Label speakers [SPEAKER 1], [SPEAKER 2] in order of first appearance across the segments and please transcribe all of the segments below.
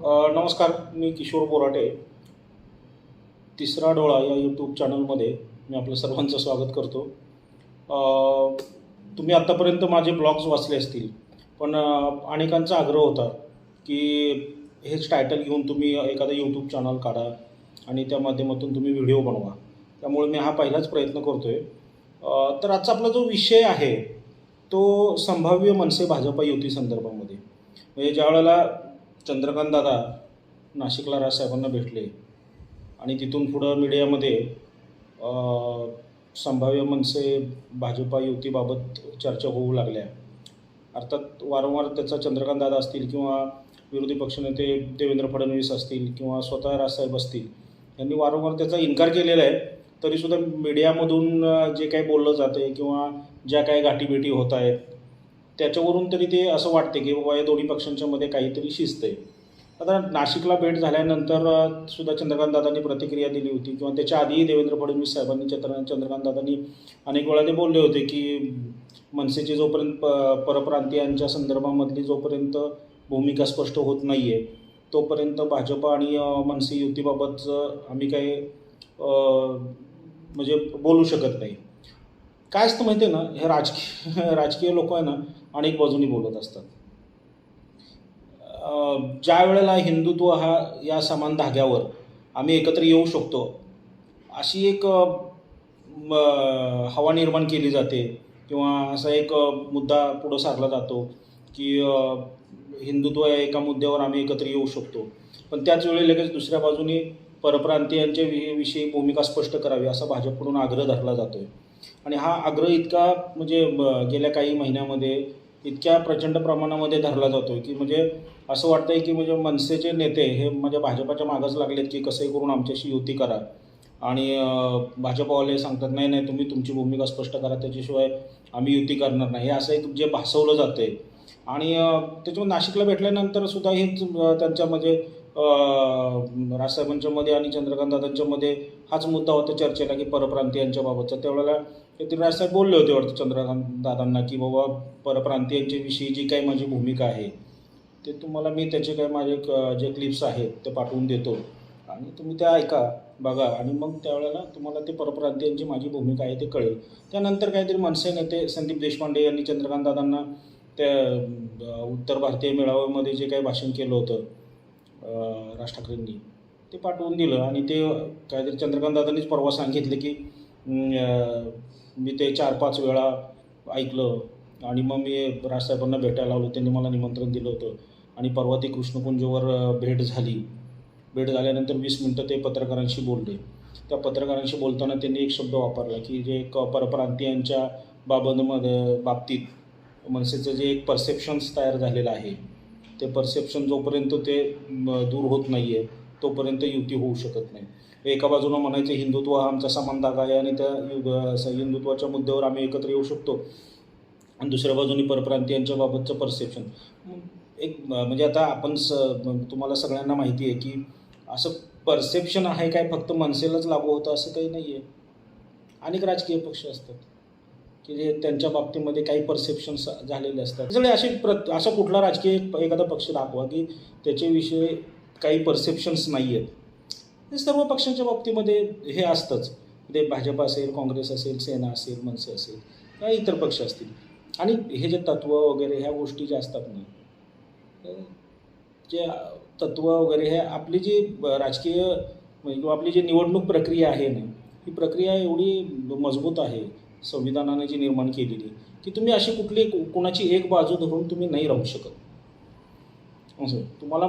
[SPEAKER 1] नमस्कार, मी किशोर बोराटे. तिसरा डोळा या यूट्यूब चॅनलमध्ये मी आपलं सर्वांचं स्वागत करतो. तुम्ही आत्तापर्यंत माझे ब्लॉग्स वाचले असतील, पण अनेकांचा आग्रह होता की हेच टायटल घेऊन तुम्ही एखादा यूट्यूब चॅनल काढा आणि त्या माध्यमातून तुम्ही व्हिडिओ बनवा. त्यामुळे मी हा पहिलाच प्रयत्न करतो आहे. तर आजचा आपला जो विषय आहे तो संभाव्य मनसे भाजपा युती संदर्भामध्ये. म्हणजे ज्यावेळेला चंद्रकांत दादा नाशिकला राजसाहेबांना भेटले आणि तिथून पुढं मीडियामध्ये संभाव्य मनसे भाजपा युतीबाबत चर्चा होऊ लागल्या. अर्थात वारंवार त्याचा चंद्रकांत दादा असतील किंवा विरोधी पक्षनेते देवेंद्र फडणवीस असतील किंवा स्वतः राजसाहेब असतील, यांनी वारंवार त्याचा इन्कार केलेला आहे. तरीसुद्धा मीडियामधून जे काही बोललं जातं आहे किंवा ज्या काही गाठीभेटी होत आहेत त्याच्यावरून तरी ते असं वाटते की बाबा या दोन्ही पक्षांच्या मध्ये काहीतरी शिस्त आहे. आता नाशिकला भेट झाल्यानंतर सुद्धा चंद्रकांतदादांनी प्रतिक्रिया दिली होती किंवा त्याच्या आधीही देवेंद्र फडणवीस साहेबांनी चंद्रकांतदादांनी अनेक वेळा ते बोलले होते की मनसेचे जोपर्यंत परप्रांतीयांच्या संदर्भामधली जोपर्यंत भूमिका स्पष्ट होत नाही आहे तोपर्यंत भाजप आणि मनसे युतीबाबत आम्ही काही म्हणजे बोलू शकत नाही. काय असतं माहिती आहे ना, हे राजकीय लोक आहे ना अनेक बाजूनी बोलत असतात. ज्या वेळेला हिंदुत्व हा या समान धाग्यावर आम्ही एकत्र येऊ शकतो अशी एक हवा निर्माण केली जाते किंवा असा एक मुद्दा पुढं सारला जातो की हिंदुत्व या एका मुद्द्यावर आम्ही एकत्र येऊ शकतो, पण त्याच वेळी लगेच दुसऱ्या बाजूने परप्रांतीयांच्या विषयी भूमिका स्पष्ट करावी असा भाजपकडून आग्रह धरला जातो आहे. आणि हा आग्रह इतका म्हणजे गेल्या काही महिन्यामध्ये इतक्या प्रचंड प्रमाणामध्ये धरला जातो आहे की म्हणजे असं वाटतं आहे की म्हणजे मनसेचे नेते हे म्हणजे भाजपाच्या मागच लागलेत की कसंही करून आमच्याशी युती करा. आणि भाजपवाले सांगतात नाही नाही तुम्ही तुमची भूमिका स्पष्ट करा, त्याच्याशिवाय आम्ही युती करणार नाही, हे असं एक जे भासवलं जातं आहे. आणि त्याच्यामुळे नाशिकला भेटल्यानंतर सुद्धा हेच त्यांच्या म्हणजे राजसाहेबांच्या मध्ये आणि चंद्रकांतदादांच्या मध्ये हाच मुद्दा होता चर्चेला की परप्रांतीयांच्या बाबतचा. त्यावेळेला ते राजसाहेब बोलले होते वाटतं चंद्रकांतदादांना की बाबा परप्रांतीयांच्या विषयी जी काही माझी भूमिका आहे ते तुम्हाला मी त्याचे काही माझे जे क्लिप्स आहेत ते पाठवून देतो आणि तुम्ही त्या ऐका बघा आणि मग त्यावेळेला तुम्हाला ते परप्रांतीयांची माझी भूमिका आहे ते कळेल. त्यानंतर काहीतरी मनसे नेते संदीप देशपांडे यांनी चंद्रकांतदादांना त्या उत्तर भारतीय मेळाव्यामध्ये जे काही भाषण केलं होतं राज ठाकरेंनी ते पाठवून दिलं आणि ते काहीतरी चंद्रकांतदादांनीच परवा सांगितलं की मी ते 4-5 वेळा ऐकलं आणि मग मी राजसाहेबांना भेटायला आलो, त्यांनी मला निमंत्रण दिलं होतं आणि परवा ती कृष्णकुंजवर भेट झाली. भेट झाल्यानंतर 20 मिनटं ते पत्रकारांशी बोलले. त्या पत्रकारांशी बोलताना त्यांनी एक शब्द वापरला की जे परप्रांतीयांच्या बाबतीत मनसेचं जे एक परसेप्शन्स तयार झालेलं आहे ते परसेप्शन जोपर्यंत ते दूर होत नाही आहे तोपर्यंत युती होऊ शकत नाही. एका बाजूनं म्हणायचं हिंदुत्व हा आमचा समान धागा आहे आणि त्या हिंदुत्वाच्या मुद्द्यावर आम्ही एकत्र येऊ शकतो आणि दुसऱ्या बाजूने परप्रांतीयांच्या बाबतचं परसेप्शन एक म्हणजे आता आपण तुम्हाला सगळ्यांना माहिती आहे की असं परसेप्शन आहे काय फक्त मनसेलाच लागू होतं असं काही नाही आहे. अनेक राजकीय पक्ष असतात की जे त्यांच्या बाबतीमध्ये काही परसेप्शन्स झालेले असतात. सगळे असा कुठला राजकीय एखादा पक्ष दाखवा की त्याच्याविषयी काही परसेप्शन्स नाही आहेत. हे सर्व पक्षांच्या बाबतीमध्ये हे असतंच. ते भाजप असेल, काँग्रेस असेल, सेना असेल, मनसे असेल किंवा इतर पक्ष असतील. आणि हे जे तत्त्व वगैरे ह्या गोष्टी ज्या असतात ना, जे तत्त्व वगैरे हे आपली जी राजकीय किंवा आपली जी निवडणूक प्रक्रिया आहे ना, ही प्रक्रिया एवढी मजबूत आहे संविधानाने जी निर्माण केलेली की तुम्ही अशी कोणाची एक बाजू धरून तुम्ही नाही राहू शकत. असं तुम्हाला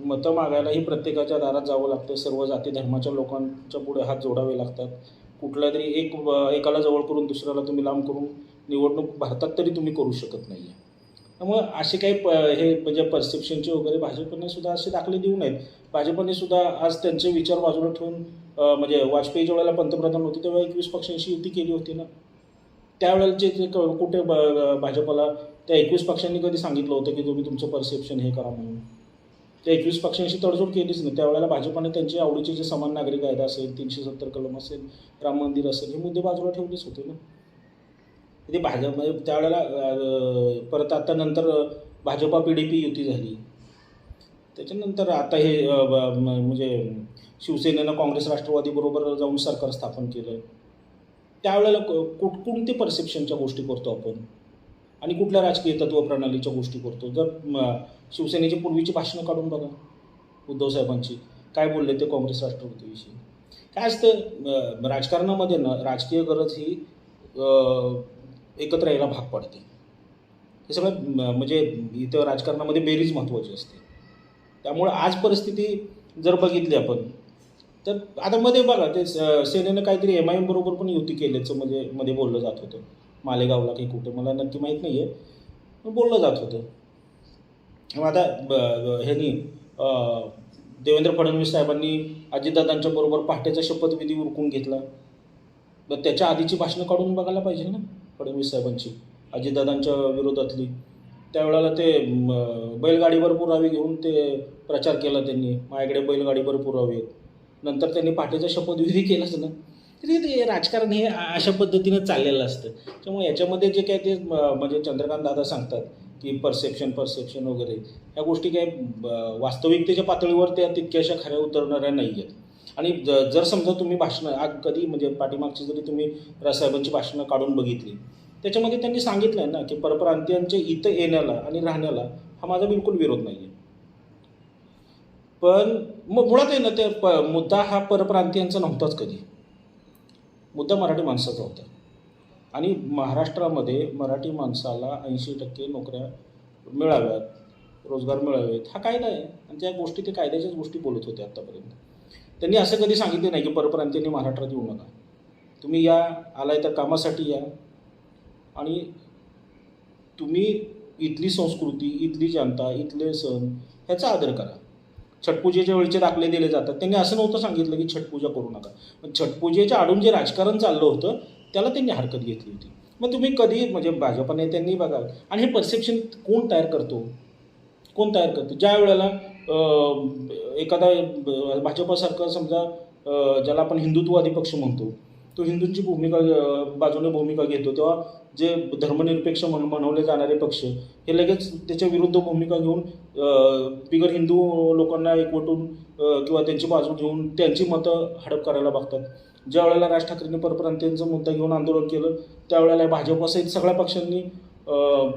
[SPEAKER 1] मतं मागायलाही प्रत्येकाच्या दारात जावं लागतं. सर्व जाती धर्माच्या लोकांच्या पुढे हात जोडावे लागतात. कुठल्या तरी एकाला जवळ करून दुसऱ्याला तुम्ही लांब करून निवडणूक भारतात तरी तुम्ही करू शकत नाही आहे. त्यामुळे असे काही हे म्हणजे परसेप्शनचे वगैरे भाजपने सुद्धा असे दाखले देऊ नयेत. भाजपने सुद्धा आज त्यांचे विचार बाजूला ठेवून म्हणजे वाजपेयीच्या वेळेला पंतप्रधान होते तेव्हा 21 पक्षांशी युती केली होती ना. त्यावेळेचे जे कुठे भाजपला त्या 21 पक्षांनी कधी सांगितलं होतं की तुम्ही तुमचं परसेप्शन हे करा म्हणून. त्या 21 पक्षांशी तडजोड केलीच नाही. त्यावेळेला भाजपाने त्यांचे आवडीचे जे समान नागरी कायदा असेल, 370 कलम असेल, राम मंदिर असेल, हे मुद्दे बाजूला ठेवलेच होते ना. ते भाजप म्हणजे त्यावेळेला परत आता नंतर भाजपा PDP युती झाली. त्याच्यानंतर आता हे म्हणजे शिवसेनेनं काँग्रेस राष्ट्रवादीबरोबर जाऊन सरकार स्थापन केलं. त्यावेळेला कोणते परसेप्शनच्या गोष्टी करतो आपण आणि कुठल्या राजकीय तत्त्वप्रणालीच्या गोष्टी करतो. जर शिवसेनेची पूर्वीची भाषणं काढून बघा उद्धव साहेबांची, काय बोलले ते काँग्रेस राष्ट्रवादीविषयी. काय असतं राजकारणामध्ये ना, राजकीय गरज ही एकत्र यायला भाग पडते. हे सगळं म्हणजे इथं राजकारणामध्ये बेरीज महत्त्वाची असते. त्यामुळं आज परिस्थिती जर बघितली आपण, तर आता मध्ये बघा ते सेनेनं काहीतरी MIM बरोबर पण युती केल्याचं म्हणजे मध्ये बोललं जात होतं. मालेगावला काही कुठं मला नक्की माहीत नाही आहे, पण बोललं जात होतं. मग आता ह्यांनी देवेंद्र फडणवीस साहेबांनी अजितदादांच्या बरोबर पहाटेचा शपथविधी उरकून घेतला. तर त्याच्या आधीची भाषणं काढून बघायला पाहिजे ना फडणवीस साहेबांची, अजितदादांच्या विरोधातली. त्यावेळेला ते बैलगाडीवर पुरावे घेऊन ते प्रचार केला त्यांनी, माझ्याकडे बैलगाडीवर पुरावे आहेत. नंतर त्यांनी पहाटेचा शपथविधी केलाच ना. तरी ते राजकारण हे अशा पद्धतीनं चाललेलं असतं. त्यामुळे याच्यामध्ये जे काय ते म्हणजे चंद्रकांत दादा सांगतात की परसेप्शन वगैरे ह्या गोष्टी काय वास्तविकतेच्या पातळीवर त्या तितक्याशा खऱ्या उतरणाऱ्या नाही आहेत. आणि जर समजा तुम्ही भाषणं कधी म्हणजे पाठीमागची जरी तुम्ही साहेबांची भाषणं काढून बघितली, त्याच्यामध्ये त्यांनी सांगितलं आहे ना की परप्रांतीयांच्या इथं येण्याला आणि राहण्याला हा माझा बिलकुल विरोध नाही आहे. पण मग मुळात आहे ना, ते मुद्दा हा परप्रांतीयांचा नव्हताच कधी. मुद्दा मराठी माणसाचा होता. आणि महाराष्ट्रामध्ये मराठी माणसाला 80% नोकऱ्या मिळाव्यात, रोजगार मिळावेत, हा कायदा आहे. आणि त्या गोष्टी ते कायद्याच्याच गोष्टी बोलत होते आत्तापर्यंत. त्यांनी असं कधी सांगितलं नाही की परप्रांतीयांनी महाराष्ट्रात येऊ नका. तुम्ही या, आलाय तर कामासाठी या, आणि तुम्ही इथली संस्कृती, इथली जनता, इथले सण ह्याचा आदर करा. छटपूजेच्या वेळेचे दाखले दिले जातात. त्यांनी असं नव्हतं सांगितलं की छटपूजा करू नका. पण छटपूजेच्या आडून जे राजकारण चाललं होतं त्याला त्यांनी हरकत घेतली होती. मग तुम्ही कधी म्हणजे भाजप नेत्यांनी बघा, आणि हे परसेप्शन कोण तयार करतो? ज्या वेळेला एखादा भाजपसारखं समजा ज्याला आपण हिंदुत्ववादी पक्ष म्हणतो, तो हिंदूंची बाजूने भूमिका घेतो, तेव्हा जे धर्मनिरपेक्ष म्हणवले जाणारे पक्ष हे लगेच त्याच्या विरुद्ध भूमिका घेऊन बिगर हिंदू लोकांना एकवटून किंवा त्यांची बाजू घेऊन त्यांची मतं हडप करायला बघतात. ज्या वेळेला राज ठाकरेंनी परप्रांतीयांचा मुद्दा घेऊन आंदोलन केलं, त्यावेळेला भाजपसहित सगळ्या पक्षांनी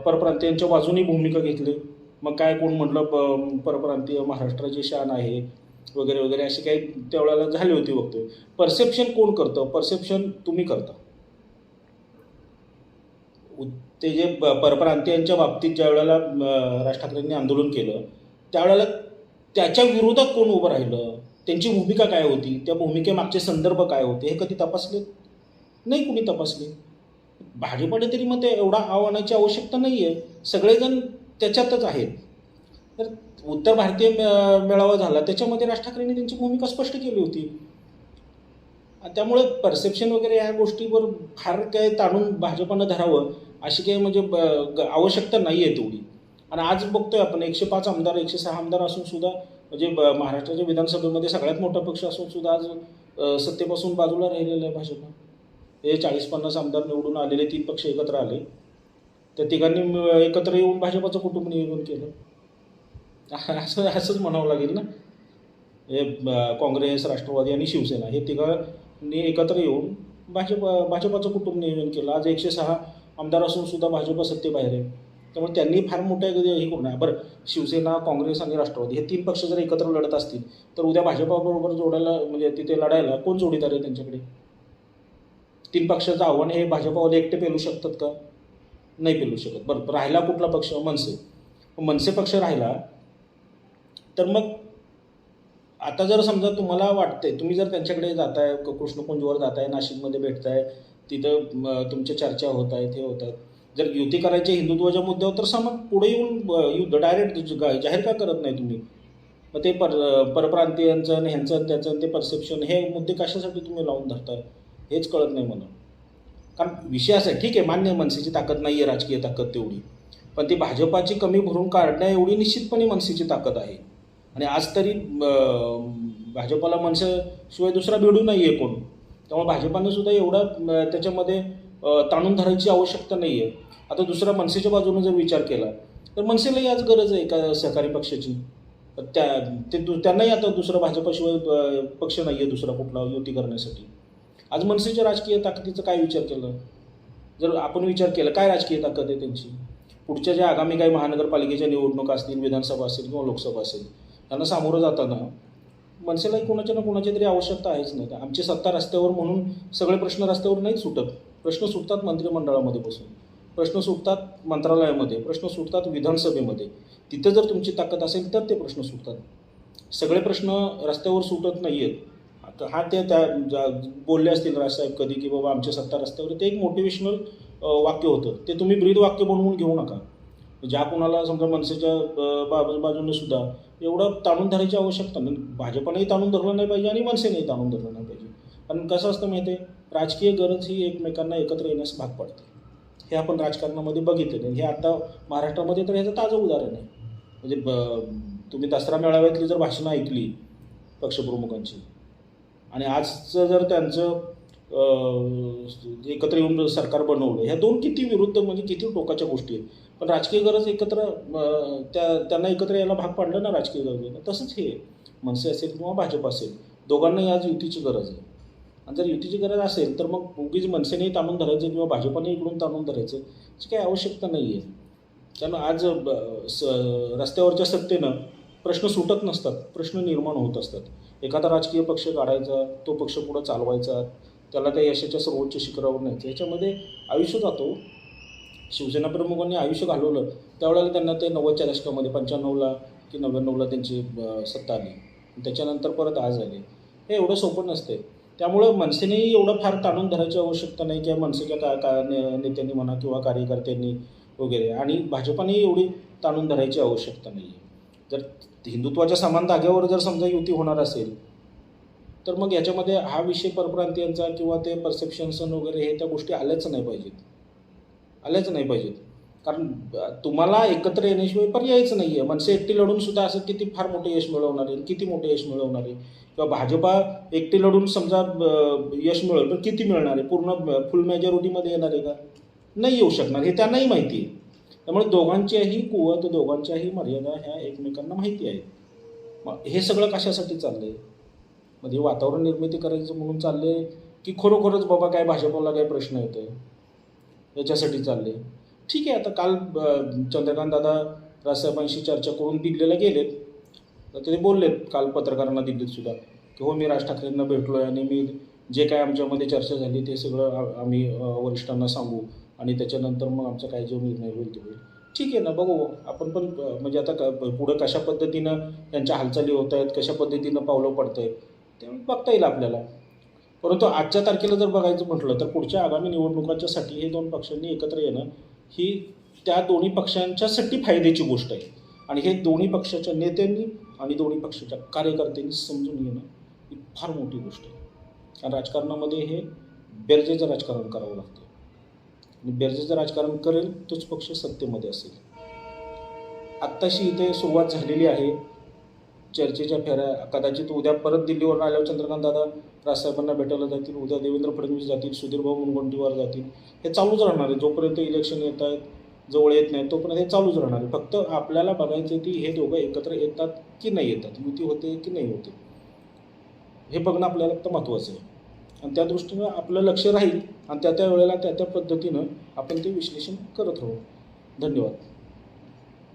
[SPEAKER 1] परप्रांतीयांच्या बाजूनी भूमिका घेतली. मग काय कोण म्हटलं परप्रांतीय महाराष्ट्राची शान आहे वगैरे वगैरे, असे काही त्यावेळेला झाले होते वक्तव्य. परसेप्शन कोण करतं? परसेप्शन तुम्ही करता. ते जे परप्रांतीयांच्या बाबतीत ज्या वेळेला राज ठाकरेंनी आंदोलन केलं, त्यावेळेला त्याच्या विरोधात कोण उभं राहिलं, त्यांची भूमिका काय होती, त्या भूमिकेमागचे संदर्भ काय होते, हे कधी तपासले नाही, कुणी तपासले. भाजपने तरी मग ते एवढा आव्हानाची आवश्यकता नाही आहे, सगळेजण त्याच्यातच आहेत. तर उत्तर भारतीय मेळावा झाला, त्याच्यामध्ये राज ठाकरेंनी त्यांची भूमिका स्पष्ट केली होती. त्यामुळे परसेप्शन वगैरे या गोष्टीवर फार काय ताणून भाजपनं धरावं अशी काही म्हणजे आवश्यकता नाही आहे तेवढी. आणि आज बघतोय आपण 105 आमदार 106 आमदार असून सुद्धा, म्हणजे महाराष्ट्राच्या विधानसभेमध्ये सगळ्यात मोठा पक्ष असून सुद्धा आज सत्तेपासून बाजूला राहिलेलं आहे भाजप. हे 40-50 आमदार निवडून आलेले 3 पक्ष एकत्र आले, त्या तिघांनी एकत्र येऊन भाजपाचं कुटुंब नियोजन केलं, असंच म्हणावं लागेल ना. हे काँग्रेस, राष्ट्रवादी आणि शिवसेना हे तिघांनी एकत्र येऊन भाजपाचं कुटुंब नियोजन केलं. आज 106 आमदार असून सुद्धा भाजप सत्तेबाहेर आहे. त्यामुळे त्यांनी फार मोठ्या हे करू नये. बरं, शिवसेना, काँग्रेस आणि राष्ट्रवादी हे 3 पक्ष जर एकत्र लढत असतील तर उद्या भाजपाबरोबर जोडायला म्हणजे तिथे लढायला कोण जोडीदार आहे त्यांच्याकडे? 3 पक्षाचं आव्हान हे भाजपावाले एकटे पेलू शकतात का? नाही पेलू शकत. बरं, राहिला कुठला पक्ष? मनसे पक्ष राहिला तर मग आता जर समजा तुम्हाला वाटतंय, तुम्ही जर त्यांच्याकडे जाताय, कृष्णकुंजवर जाताय, नाशिकमध्ये भेटताय, तिथं तुमच्या चर्चा होत आहेत, हे होत आहेत, जर युती करायची हिंदुत्वाच्या मुद्द्यावर तर मग पुढे येऊन युद्ध डायरेक्ट जाहीर का करत नाही तुम्ही? मग ते परप्रांतीयांचं आणि ह्यांचं त्याचं ते परसेप्शन हे मुद्दे कशासाठी तुम्ही लावून धरताय हेच कळत नाही मला. कारण विषय असा आहे, ठीक आहे, मान्य मनसेची ताकद नाही आहे, राजकीय ताकद तेवढी, पण ती भाजपाची कमी भरून काढण्या एवढी निश्चितपणे मनसेची ताकद आहे. आणि आज तरी भाजपाला मनसेशिवाय दुसरा भिडू नाही आहे कोण. त्यामुळे भाजपानं सुद्धा एवढा त्याच्यामध्ये ताणून धरायची आवश्यकता नाही आहे. आता दुसरा मनसेच्या बाजूने जर विचार केला तर मनसेलाही आज गरज आहे एका सहकारी पक्षाची. त्यांनाही आता दुसरा भाजपाशिवाय पक्ष नाही आहे दुसरा कुठला युती करण्यासाठी. आज मनसेच्या राजकीय ताकदीचा काय विचार केला? जर आपण विचार केला काय राजकीय ताकद आहे त्यांची, पुढच्या ज्या आगामी काही महानगरपालिकेच्या निवडणुका असतील, विधानसभा असेल किंवा लोकसभा असेल, त्यांना सामोरं जाताना मनसेलाही कोणाच्या ना कोणाची तरी आवश्यकता आहेच नाही. आमची सत्ता रस्त्यावर म्हणून सगळे प्रश्न रस्त्यावर नाहीच सुटत. प्रश्न सुटतात मंत्रिमंडळामध्ये बसून, प्रश्न सुटतात मंत्रालयामध्ये, प्रश्न सुटतात विधानसभेमध्ये. तिथं जर तुमची ताकद असेल तर ते प्रश्न सुटतात. सगळे प्रश्न रस्त्यावर सुटत नाही आहेत. आता हा त्या बोलले असतील राजसाहेब कधी की बाबा आमची सत्ता रस्त्यावर, ते एक मोटिवेशनल वाक्य होतं. ते तुम्ही ब्रीद वाक्य बनवून घेऊ नका. ज्या कोणाला समजा मनसेच्या बाजूने सुद्धा एवढं ताणून धरायची आवश्यकता नाही. भाजपनेही ताणून धरलं नाही पाहिजे आणि मनसेनेही ताणून धरलं नाही पाहिजे. कारण कसं असतं माहिती आहे, राजकीय गरज ही एकमेकांना एकत्र येण्यास भाग पाडते. हे आपण राजकारणामध्ये बघितलेलं आहे. हे आता महाराष्ट्रामध्ये तर ह्याचं ताजं उदाहरण आहे. म्हणजे तुम्ही दसरा मेळाव्यातली जर भाषणं ऐकली पक्षप्रमुखांची आणि आजचं जर त्यांचं एकत्र येऊन सरकार बनवलं, ह्या दोन किती विरुद्ध म्हणजे किती टोकाच्या गोष्टी आहेत. पण राजकीय गरज एकत्र त्यांना एकत्र यायला भाग पाडलं ना राजकीय गरजेनं. तसंच हे मनसे असेल किंवा भाजप असेल, दोघांनाही आज युतीची गरज आहे. आणि जर युतीची गरज असेल तर मग उगीच मनसेनेही ताणून धरायचं किंवा भाजपाने इकडून ताणून धरायचं याची काही आवश्यकता नाही आहे. कारण आज रस्त्यावरच्या सत्तेनं प्रश्न सुटत नसतात, प्रश्न निर्माण होत असतात. एखादा राजकीय पक्ष काढायचा, तो पक्ष पुढं चालवायचा, त्याला त्या यशाच्या सर्वोच्च शिखरावर न्यायचं, ह्याच्यामध्ये आयुष्य जातो. शिवसेना प्रमुखांनी आयुष्य घालवलं त्यावेळेला त्यांना ते 90च्या दशकामध्ये 95ला की 99ला त्यांची सत्ता आली. त्याच्यानंतर परत आज आले. हे एवढं सोपं नसते. त्यामुळं मनसेनेही एवढं फार ताणून धरायची आवश्यकता नाही किंवा मनसेच्या नेत्यांनी म्हणा किंवा कार्यकर्त्यांनी वगैरे, आणि भाजपानेही एवढी ताणून धरायची आवश्यकता नाही आहे. जर हिंदुत्वाच्या समान धाग्यावर जर समजा युती होणार असेल तर मग याच्यामध्ये हा विषय परप्रांतीयांचा किंवा ते परसेप्शन्सन वगैरे हे त्या गोष्टी आल्याच नाही पाहिजेत. कारण तुम्हाला एकत्र येण्याशिवाय पर्यायच नाही आहे. मनसे एकटी लढून सुद्धा असं किती फार मोठे यश मिळवणार आहे, किती मोठे यश मिळवणार आहे, किंवा भाजपा एकटी लढून समजा यश मिळवलं पण किती मिळणार आहे, पूर्ण फुल मेजॉरिटीमध्ये येणार आहे का? नाही येऊ शकणार. हे त्यांनाही माहिती आहे. त्यामुळे दोघांच्याही कुवत, दोघांच्याही मर्यादा ह्या एकमेकांना माहिती आहेत. मग हे सगळं कशासाठी चाललं आहे? म्हणजे वातावरण निर्मिती करायचं म्हणून चाललं आहे की खरोखरच बाबा काय भाजपला काय प्रश्न येतो आहे याच्यासाठी चालले? ठीक आहे. आता काल चंद्रकांत दादा राजसाहेबांशी चर्चा करून दिल्लीला गेलेत. तर ते बोललेत काल पत्रकारांना दिल्लीत सुद्धा की हो मी राज ठाकरेंना भेटलो आहे आणि मी जे काय आमच्यामध्ये चर्चा झाली ते सगळं आम्ही वरिष्ठांना सांगू आणि त्याच्यानंतर मग आमचा काय जो निर्णय होईल तो होईल. ठीक आहे ना, बघू आपण पण म्हणजे आता पुढं कशा पद्धतीनं त्यांच्या हालचाली होत आहेत, कशा पद्धतीनं पावलं पडत आहेत ते बघता येईल आपल्याला. परंतु आजच्या तारखेला जर बघायचं म्हटलं तर पुढच्या आगामी निवडणुकांच्यासाठी हे दोन पक्षांनी एकत्र येणं ही त्या दोन्ही पक्षांच्यासाठी फायद्याची गोष्ट आहे. आणि हे दोन्ही पक्षाच्या नेत्यांनी आणि दोन्ही पक्षाच्या कार्यकर्त्यांनी समजून घेणं ही फार मोठी गोष्ट आहे. कारण राजकारणामध्ये हे बेरजेचं राजकारण करावं लागतं आणि बेरजेचं राजकारण करेल तोच पक्ष सत्तेमध्ये असेल. आत्ताशी इथे सुरुवात झालेली आहे चर्चेच्या फेऱ्या. कदाचित उद्या परत दिल्लीवर आल्यावर चंद्रकांत दादा राजसाहेबांना भेटायला जातील, उद्या देवेंद्र फडणवीस जातील, सुधीरभाऊ मुनगंटीवार जातील. हे चालूच राहणार आहे जोपर्यंत इलेक्शन येत आहेत, जवळ येत नाही तोपर्यंत हे चालूच राहणार आहे. फक्त आपल्याला बघायचं की हे दोघं एकत्र येतात की नाही येतात, युती होते की नाही होते, हे बघणं आपल्याला फक्त महत्त्वाचं आहे. आणि त्या दृष्टीनं आपलं लक्ष राहील आणि त्या वेळेला त्या पद्धतीनं आपण ते विश्लेषण करत राहू. धन्यवाद.